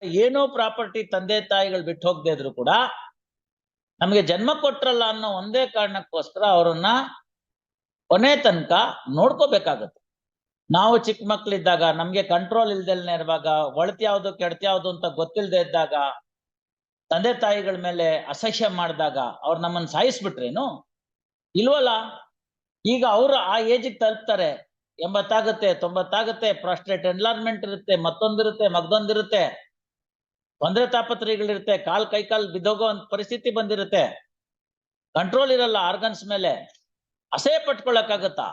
ಏನೋ ಪ್ರಾಪರ್ಟಿ ತಂದೆ ತಾಯಿಗಳು ಬಿಟ್ಟು ಹೋಗದೆ ಇದ್ರು ಕೂಡ ನಮಗೆ ಜನ್ಮ ಕೊಟ್ರಲ್ಲ ಅನ್ನೋ ಒಂದೇ ಕಾರಣಕ್ಕೋಸ್ಕರ ಅವರನ್ನ ಕೊನೆ ತನಕ ನೋಡ್ಕೋಬೇಕಾಗತ್ತೆ. ನಾವು ಚಿಕ್ಕ ಮಕ್ಳಿದ್ದಾಗ ನಮ್ಗೆ ಕಂಟ್ರೋಲ್ ಇಲ್ದೆಲ್ನೇ ಇರುವಾಗ, ಒಳತ್ ಯಾವ್ದು ಕೆಡ್ತ ಯಾವ್ದು ಅಂತ ಗೊತ್ತಿಲ್ದೆ ಇದ್ದಾಗ, ತಂದೆ ತಾಯಿಗಳ ಮೇಲೆ ಅಸಹ್ಯ ಮಾಡಿದಾಗ ಅವ್ರು ನಮ್ಮನ್ನ ಸಾಯಿಸ್ಬಿಟ್ರೇನು? ಇಲ್ವಲ್ಲ. ಈಗ ಅವರು ಆ ಏಜಿಗೆ ತಲುಪ್ತಾರೆ, 80 ಆಗುತ್ತೆ, 90 ಆಗುತ್ತೆ, ಪ್ರಾಸ್ಟ್ರೇಟ್ ಎನ್ಲಾರ್ಮೆಂಟ್ ಇರುತ್ತೆ, ಮತ್ತೊಂದಿರುತ್ತೆ, ಮಗದೊಂದಿರುತ್ತೆ, ತೊಂದರೆ ತಾಪತ್ರಯಗಳಿರುತ್ತೆ, ಕೈಕಾಲ್ ಬಿದ್ದೋಗೋ ಪರಿಸ್ಥಿತಿ ಬಂದಿರುತ್ತೆ, ಕಂಟ್ರೋಲ್ ಇರಲ್ಲ ಆರ್ಗನ್ಸ್ ಮೇಲೆ. ಅಸಹ್ಯ ಪಟ್ಕೊಳಕ್ಕಾಗತ್ತಾ?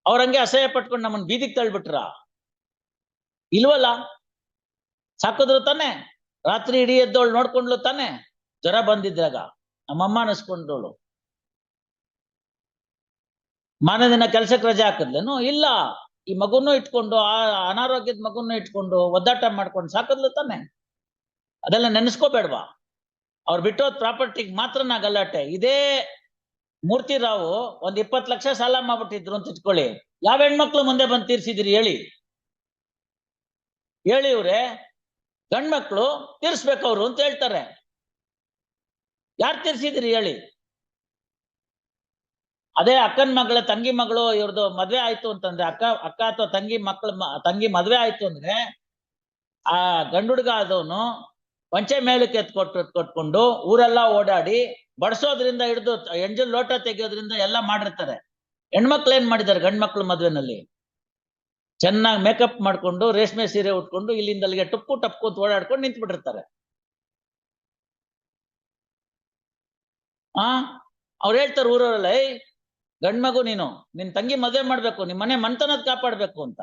ಅವ್ರಂಗೆ ಅಸಹ್ಯ ಪಟ್ಕೊಂಡು ನಮ್ಮನ್ನ ಬೀದಿಗೆ ತಳ್ಬಿಟ್ರ? ಇಲ್ವಲ್ಲ. ಸಾಕಿದ್ರು ತಾನೆ, ರಾತ್ರಿ ಇಡೀ ಎದ್ದೋಳು ನೋಡ್ಕೊಂಡ್ಲು ತಾನೆ, ಜ್ವರ ಬಂದಿದ್ದಾಗ ನಮ್ಮಮ್ಮ ಅನಿಸ್ಕೊಂಡೋಳು. ಮಾರನೇ ದಿನ ಕೆಲ್ಸಕ್ಕೆ ರಜೆ ಹಾಕಿದ್ಲೇನು? ಇಲ್ಲ. ಈ ಮಗುನು ಇಟ್ಕೊಂಡು, ಆ ಅನಾರೋಗ್ಯದ ಮಗುನು ಇಟ್ಕೊಂಡು ಒದ್ದಾಟ ಮಾಡ್ಕೊಂಡು ಸಾಕಿದ್ಲು ತಾನೆ. ಅದೆಲ್ಲ ನೆನೆಸ್ಕೋಬೇಡ್ವಾ? ಅವ್ರು ಬಿಟ್ಟೋದ್ ಪ್ರಾಪರ್ಟಿಗೆ ಮಾತ್ರ ನಾ ಗಲಾಟೆ. ಇದೇ ಮೂರ್ತಿ ರಾವು 20 ಲಕ್ಷ ಸಾಲ ಮಾಡ್ಬಿಟ್ಟಿದ್ರು ಅಂತ ಇಟ್ಕೊಳ್ಳಿ, ಯಾವ ಹೆಣ್ಮಕ್ಳು ಮುಂದೆ ಬಂದು ತೀರ್ಸಿದ್ರಿ ಹೇಳಿ? ಹೇಳಿ ಇವ್ರೆ. ಗಂಡ್ಮಕ್ಳು ತೀರ್ಸ್ಬೇಕವ್ರು ಅಂತ ಹೇಳ್ತಾರೆ. ಯಾರು ತೀರ್ಸಿದ್ರಿ ಹೇಳಿ? ಅದೇ ಅಕ್ಕನ ಮಗಳ ತಂಗಿ ಮಗಳು ಇವ್ರದ್ದು ಮದ್ವೆ ಆಯ್ತು ಅಂತಂದ್ರೆ, ಅಕ್ಕ ಅಥವಾ ತಂಗಿ ಮದ್ವೆ ಆಯ್ತು ಅಂದ್ರೆ, ಆ ಗಂಡುಡ್ಗ ಆದವನು ಪಂಚೆ ಮೇಲಕ್ಕೆ ಕೊಟ್ಕೊಂಡು ಊರೆಲ್ಲ ಓಡಾಡಿ ಬಡ್ಸೋದ್ರಿಂದ ಹಿಡಿದು ಎಂಜಲ್ ಲೋಟ ತೆಗೆಯೋದ್ರಿಂದ ಎಲ್ಲ ಮಾಡಿರ್ತಾರೆ. ಹೆಣ್ಮಕ್ಳು ಏನ್ ಮಾಡಿದ್ದಾರೆ? ಗಂಡ್ಮಕ್ಳು ಮದ್ವೆನಲ್ಲಿ ಚೆನ್ನಾಗಿ ಮೇಕಪ್ ಮಾಡ್ಕೊಂಡು, ರೇಷ್ಮೆ ಸೀರೆ ಉಟ್ಕೊಂಡು, ಇಲ್ಲಿಂದ ಅಲ್ಲಿಗೆ ಟಪ್ಪು ಅಂತ ಓಡಾಡ್ಕೊಂಡು ನಿಂತು ಬಿಟ್ಟಿರ್ತಾರೆ. ಅವ್ರು ಹೇಳ್ತಾರೆ ಊರವರೆಲ್ಲ, ಗಂಡ್ಮಗು ನೀನು ನಿನ್ ತಂಗಿ ಮದ್ವೆ ಮಾಡ್ಬೇಕು, ನಿಮ್ ಮನೆ ಮನ್ತನದ್ ಕಾಪಾಡ್ಬೇಕು ಅಂತ.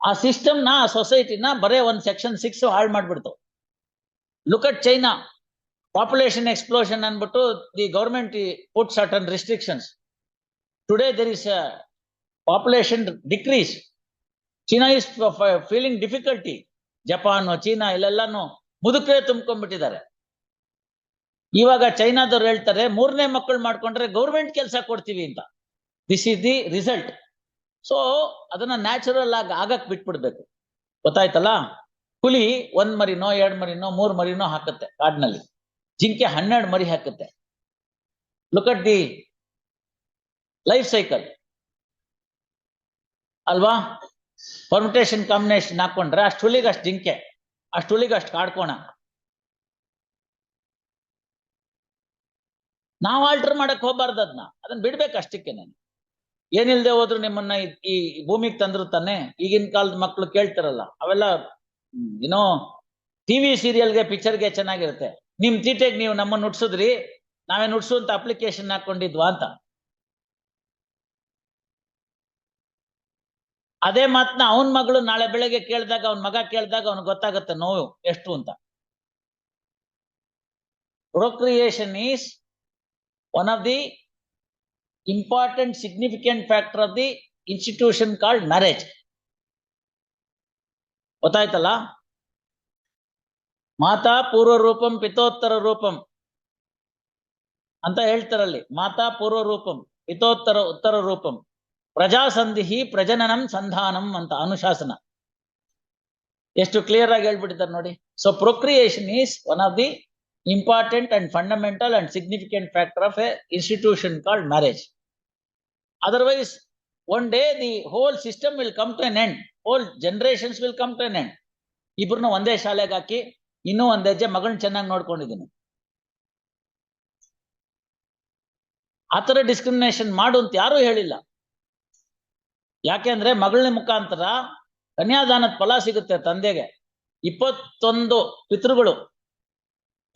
ಆ ಸಿಸ್ಟಮ್ನ, ಆ ಸೊಸೈಟಿನ ಬರೇ ಒಂದು ಸೆಕ್ಷನ್ 6 ಹಾಳು ಮಾಡ್ಬಿಡ್ತು. Look at China, population explosion ಅನ್ಬಿಟ್ಟು the government put certain restrictions. Today there is a population decrease. China is feeling difficulty. Japan, China ಇಲ್ಲೆಲ್ಲಾನು ಮುದುಕರೇ ತುಂಬ್ಕೊಂಡ್ಬಿಟ್ಟಿದ್ದಾರೆ. ಇವಾಗ ಚೈನಾದವ್ರು ಹೇಳ್ತಾರೆ 3ನೇ ಮಕ್ಕಳು ಮಾಡ್ಕೊಂಡ್ರೆ ಗೌರ್ಮೆಂಟ್ ಕೆಲಸ ಕೊಡ್ತೀವಿ ಅಂತ. This is the result. So ಅದನ್ನ ನ್ಯಾಚುರಲ್ ಆಗಕ್ ಬಿಟ್ಬಿಡ್ಬೇಕು. ಗೊತ್ತಾಯ್ತಲ್ಲ? ಹುಲಿ 1 ಮರಿನೋ 2 ಮರಿನೋ 3 ಮರಿನೋ ಹಾಕುತ್ತೆ ಕಾಡಿನಲ್ಲಿ, ಜಿಂಕೆ 12 ಮರಿ ಹಾಕುತ್ತೆ. Look at the life cycle ಅಲ್ವಾ? ಪರ್ಮಿಟೇಷನ್ ಕಾಂಬಿನೇಷನ್ ಹಾಕೊಂಡ್ರೆ ಅಷ್ಟು ಹುಲಿಗೆ ಅಷ್ಟು ಜಿಂಕೆ, ಅಷ್ಟು ಹುಲಿಗೆ ಅಷ್ಟು ಕಾಡ್ಕೋಣ. ನಾವು ಆಲ್ಟರ್ ಮಾಡಕ್ ಹೋಗ್ಬಾರ್ದು. ಅದನ್ನ ಬಿಡ್ಬೇಕು ಅಷ್ಟಕ್ಕೆ. ನಾನು ಏನಿಲ್ದೆ ಹೋದ್ರು ನಿಮ್ಮನ್ನ ಈ ಭೂಮಿಗೆ ತಂದ್ರು ತಾನೆ. ಈಗಿನ ಕಾಲದ ಮಕ್ಳು ಕೇಳ್ತಾರಲ್ಲ, ಅವೆಲ್ಲ ಏನೋ ಟಿವಿ ಸೀರಿಯಲ್ಗೆ ಪಿಕ್ಚರ್ಗೆ ಚೆನ್ನಾಗಿರುತ್ತೆ. ನಿಮ್ ತೀಟೆಗೆ ನೀವು ನಮ್ಮನ್ನ ನುಡ್ಸಿದ್ರಿ, ನಾವೇ ನುಡ್ಸುವಂತ ಅಪ್ಲಿಕೇಶನ್ ಹಾಕೊಂಡಿದ್ವಾ ಅಂತ. ಅದೇ ಮಾತನ್ನ ಅವನ್ ಮಗಳು ನಾಳೆ ಬೆಳಗ್ಗೆ ಕೇಳಿದಾಗ, ಅವನ್ ಮಗ ಕೇಳಿದಾಗ ಅವ್ನಿಗೆ ಗೊತ್ತಾಗುತ್ತೆ ನೋವು ಎಷ್ಟು ಅಂತ. Procreation is one of the important significant factor of the institution called marriage. ಗೊತ್ತಾಯ್ತಲ್ಲ? ಮಾತಾ ಪೂರ್ವ ರೂಪಂ ಪಿತೋತ್ತರ ರೂಪಂ ಅಂತ ಹೇಳ್ತಾರಲ್ಲಿ. ಮಾತಾ ಪೂರ್ವ ರೂಪಂ ಪಿತೋತ್ತರ ಉತ್ತರ ರೂಪಂ ಪ್ರಜಾಸಂಧಿ ಪ್ರಜನನಂ ಸಂಧಾನಂ ಅಂತ ಅನುಶಾಸನ. ಎಷ್ಟು ಕ್ಲಿಯರ್ ಆಗಿ ಹೇಳ್ಬಿಟ್ಟಿದ್ದಾರೆ ನೋಡಿ. So procreation is one of the important and fundamental and significant factor of a institution called marriage. Otherwise, one day the whole system will come to an end. Whole generations will come to an end. ಇಬ್ರನ್ನ ಒಂದೇ ಶಾಲೆಗೆ ಹಾಕಿ ಇನ್ನೂ ಒಂದ್ ಹೆಜ್ಜೆ ಮಗಳನ್ನ ಚೆನ್ನಾಗಿ ನೋಡ್ಕೊಂಡಿದ್ದೀನಿ. ಆತರ discrimination ಮಾಡು ಅಂತ ಯಾರು ಹೇಳಿಲ್ಲ. ಯಾಕೆಂದ್ರೆ ಮಗಳನ ಮುಖಾಂತರ ಕನ್ಯಾದಾನದ ಫಲ ಸಿಗುತ್ತೆ ತಂದೆಗೆ. 21 ಪಿತೃಗಳು,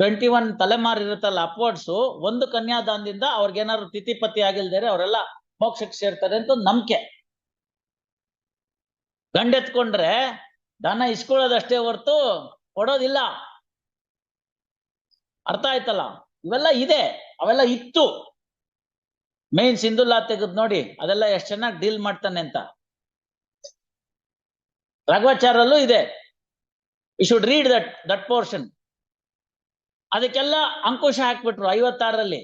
21 ತಲೆಮಾರು ಇರುತ್ತಲ್ಲ ಅಪ್ವರ್ಡ್ಸು, ಒಂದು ಕನ್ಯಾದಾನದಿಂದ ಅವ್ರಿಗೇನಾದ್ರು ತಿಥಿಪತಿ ಆಗಿಲ್ದೇರೆ ಅವರೆಲ್ಲ ಮೋಕ್ಷಕ್ಕೆ ಸೇರ್ತಾರೆ ಅಂತ ನಂಬಿಕೆ. ಗಂಡೆತ್ಕೊಂಡ್ರೆ ದಾನ ಇಸ್ಕೊಳ್ಳೋದಷ್ಟೇ ಹೊರ್ತು ಕೊಡೋದಿಲ್ಲ. ಅರ್ಥ ಆಯ್ತಲ್ಲ? ಇವೆಲ್ಲ ಇದೆ, ಅವೆಲ್ಲ ಇತ್ತು. ಮೇನ್ ಸಿಂಧುಲಾ ತೆಗೆದ್ ನೋಡಿ, ಅದೆಲ್ಲ ಎಷ್ಟು ಚೆನ್ನಾಗಿ ಡೀಲ್ ಮಾಡ್ತಾನೆ ಅಂತ. ರಾಘವಾಚಾರ್ಯಲ್ಲೂ ಇದೆ. You should read that portion. ಅದಕ್ಕೆಲ್ಲ ಅಂಕುಶ ಹಾಕ್ಬಿಟ್ರು 56ರಲ್ಲಿ.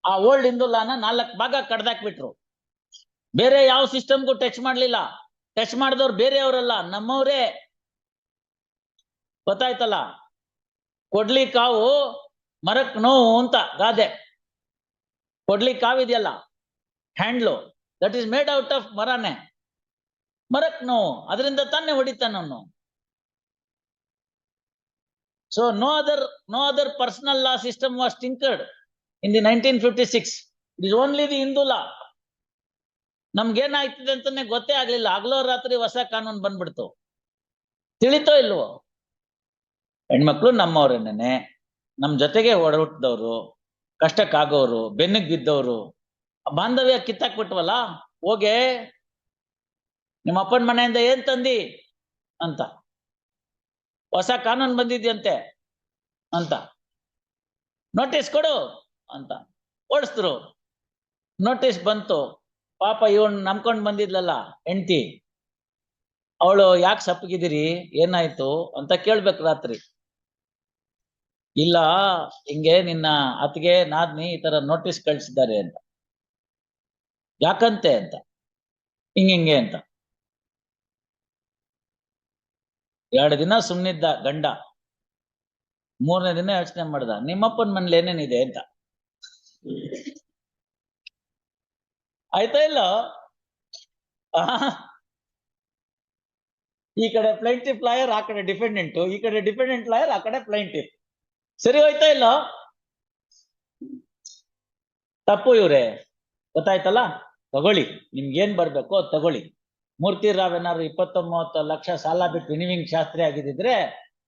ಆ ಓಲ್ಡ್ ಹಿಂದುಲಾನ 4 ಭಾಗ ಕಡ್ದಾಕ್ಬಿಟ್ರು. ಬೇರೆ ಯಾವ ಸಿಸ್ಟಮ್ಗೂ ಟಚ್ ಮಾಡ್ಲಿಲ್ಲ. ಟಚ್ ಮಾಡಿದವ್ರು ಬೇರೆಯವರಲ್ಲ, ನಮ್ಮವ್ರೇ. ಗೊತ್ತಾಯ್ತಲ್ಲ? ಕೊಡ್ಲಿ ಕಾವು ಮರಕ್ ನೋವು ಅಂತ ಗಾದೆ. ಕೊಡ್ಲಿ ಕಾವಿದೆಯಲ್ಲ, handle, that is made out of ಮರನೇ. ಮರಕ್ ನೋವು, ಅದರಿಂದ ತಾನೇ ಹೊಡಿತಾನವನು. So no other personal law system was tinkered in the 1956. It is only the Hindu law. ನಮ್ಗೇನಾಯ್ತದೆ ಅಂತಾನೆ ಗೊತ್ತೇ ಆಗ್ಲಿಲ್ಲ. ಆಗ್ಲೋ ರಾತ್ರಿ ಹೊಸ ಕಾನೂನು ಬಂದ್ಬಿಡ್ತು. ತಿಳಿತೋ ಇಲ್ವೋ? ಹೆಣ್ಮಕ್ಳು ನಮ್ಮವ್ರೇನೇನೆ, ನಮ್ ಜೊತೆಗೆ ಒಡಹುಟ್ಟಿದವ್ರು, ಕಷ್ಟಕ್ಕಾಗೋರು, ಬೆನ್ನಿಗೆ ಬಿದ್ದವ್ರು. ಬಾಂಧವ್ಯ ಕಿತ್ತಾಕ್ಬಿಟ್ವಲ್ಲ. ಹೋಗೆ ನಿಮ್ಮ ಅಪ್ಪನ ಮನೆಯಿಂದ ಏನ್ ತಂದಿ ಅಂತ, ಹೊಸ ಕಾನೂನು ಬಂದಿದ್ಯಂತೆ ಅಂತ, ನೋಟಿಸ್ ಕೊಡು ಅಂತ ಓಡಿಸಿದ್ರು. ನೋಟಿಸ್ ಬಂತು. ಪಾಪ ಇವನ್ ನಂಬ್ಕೊಂಡ್ ಬಂದಿದ್ಲಲ್ಲ ಹೆಂಡತಿ, ಅವಳು ಯಾಕೆ ಸಪ್ಪಗಿದ್ದೀರಿ, ಏನಾಯ್ತು ಅಂತ ಕೇಳ್ಬೇಕು ರಾತ್ರಿ. ಇಲ್ಲ, ಹಿಂಗೆ ನಿನ್ನ ಅತ್ತಿಗೆ ನಾದ್ನಿ ಈ ತರ ನೋಟಿಸ್ ಕಳ್ಸಿದ್ದಾರೆ ಅಂತ. ಯಾಕಂತೆ ಅಂತ, ಹಿಂಗೆ ಅಂತ. 2 ದಿನ ಸುಮ್ನಿದ್ದ ಗಂಡ. 3ನೇ ದಿನ ಯೋಚನೆ ಮಾಡ್ದ, ನಿಮ್ಮಪ್ಪನ ಮನೇಲಿ ಏನೇನಿದೆ ಅಂತ. ಆಯ್ತಾ ಇಲ್ಲ? ಈ ಕಡೆ ಪ್ಲೈಂಟಿಫ್ ಲಾಯರ್, ಆ ಕಡೆ ಡಿಫೆಂಡೆಂಟ್, ಈ ಕಡೆ ಡಿಫೆಂಡೆಂಟ್ ಲಾಯರ್, ಆ ಕಡೆ ಪ್ಲೈಂಟಿಫ್. ಸರಿ ಹೋಯ್ತಾ ಇಲ್ಲ? ತಪ್ಪು ಇವ್ರೆ. ಗೊತ್ತಾಯ್ತಲ್ಲ? ತಗೊಳ್ಳಿ, ನಿಮ್ಗೇನ್ ಬರ್ಬೇಕು ಅದ್ ತಗೊಳ್ಳಿ. ಮೂರ್ತಿ ರಾವ್ ಏನಾದ್ರು 20-30 ಲಕ್ಷ ಸಾಲ ಬಿಟ್ಟು ವಿನಿವಿಂಗ್ ಶಾಸ್ತ್ರಿ ಆಗಿದ್ರೆ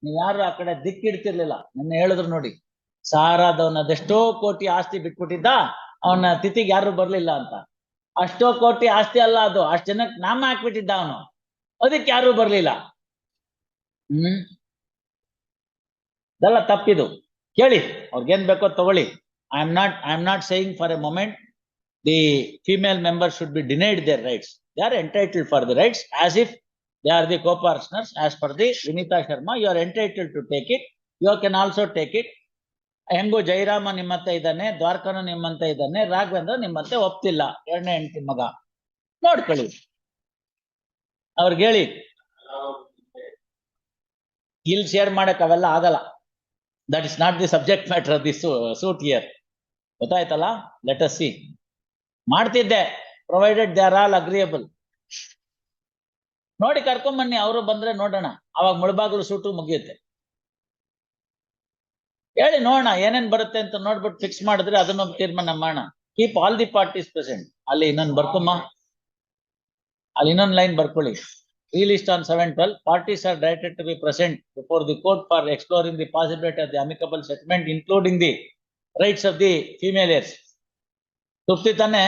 ನೀವ್ ಯಾರು ಆ ಕಡೆ ದಿಕ್ಕಿಡ್ತಿರ್ಲಿಲ್ಲ. ನನ್ನ ಹೇಳಿದ್ರು ನೋಡಿ, ಸಾರಾದವನ ಅದೆಷ್ಟೋ ಕೋಟಿ ಆಸ್ತಿ ಬಿಟ್ಬಿಟ್ಟಿದ್ದ, ಅವನ ತಿಥಿಗೆ ಯಾರು ಬರ್ಲಿಲ್ಲ ಅಂತ. ಅಷ್ಟೋ ಕೋಟಿ ಆಸ್ತಿ ಅಲ್ಲ ಅದು, ಅಷ್ಟ್ ಜನಕ್ಕೆ ನಾಮ ಹಾಕ್ಬಿಟ್ಟಿದ್ದ ಅವನು, ಅದಕ್ಕೆ ಯಾರು ಬರ್ಲಿಲ್ಲ. ಇದೆಲ್ಲ ತಪ್ಪಿದು. ಕೇಳಿ, ಅವ್ರಿಗೇನ್ ಬೇಕೋ ತಗೊಳ್ಳಿ. I am not saying for A moment the female members should be denied their rights. They are entitled for the rights as if they are the co-partners. As per the Vinita Sharma, you are entitled to take it. You can also take it. ಹೆಂಗು ಜೈರಾಮ ನಿಮ್ಮತ್ತೆ ಇದ್ದಾನೆ, ದ್ವಾರಕನು ನಿಮ್ಮಂತೆ ಇದ್ದಾನೆ, ರಾಘವೇಂದ್ರ ನಿಮ್ಮಂತೆ ಒಪ್ತಿಲ್ಲ, 2ನೇ ಹೆಂಡತಿ ಮಗ. ನೋಡ್ಕೊಳ್ಳಿ, ಅವ್ರಿಗೆ ಹೇಳಿ. ಇಲ್ಲಿ ಶೇರ್ ಮಾಡಕ್ ಅವೆಲ್ಲ ಆಗಲ್ಲ. That is not the subject matter of the suit here. ಗೊತ್ತಾಯ್ತಲ್ಲ? Let us see. ಮಾಡ್ತಿದ್ದೆ, provided they are all agreeable. ನೋಡಿ ಕರ್ಕೊಂಬನ್ನಿ, ಅವರು ಬಂದ್ರೆ ನೋಡೋಣ. ಅವಾಗ ಮುಳಬಾಗಿಲು ಸೂಟು ಮುಗಿಯುತ್ತೆ. ಹೇಳಿ ನೋಡೋಣ ಏನೇನ್ ಬರುತ್ತೆ ಅಂತ ನೋಡ್ಬಿಟ್ಟು ಫಿಕ್ಸ್ ಮಾಡಿದ್ರೆ ಅದನ್ನ ತೀರ್ಮಾನ ಮಾಡೋಣ. Keep all the parties present. ಅಲ್ಲಿ ಇನ್ನೊಂದು ಬರ್ಕೊಮ್ಮ, ಅಲ್ಲಿ ಇನ್ನೊಂದು ಲೈನ್ ಬರ್ಕೊಳ್ಳಿ. Released on 7/12, parties are directed to be present before the court for exploring the possibility of the amicable settlement, including the rights of the female heirs. ತೃಪ್ತಿ ತಾನೆ?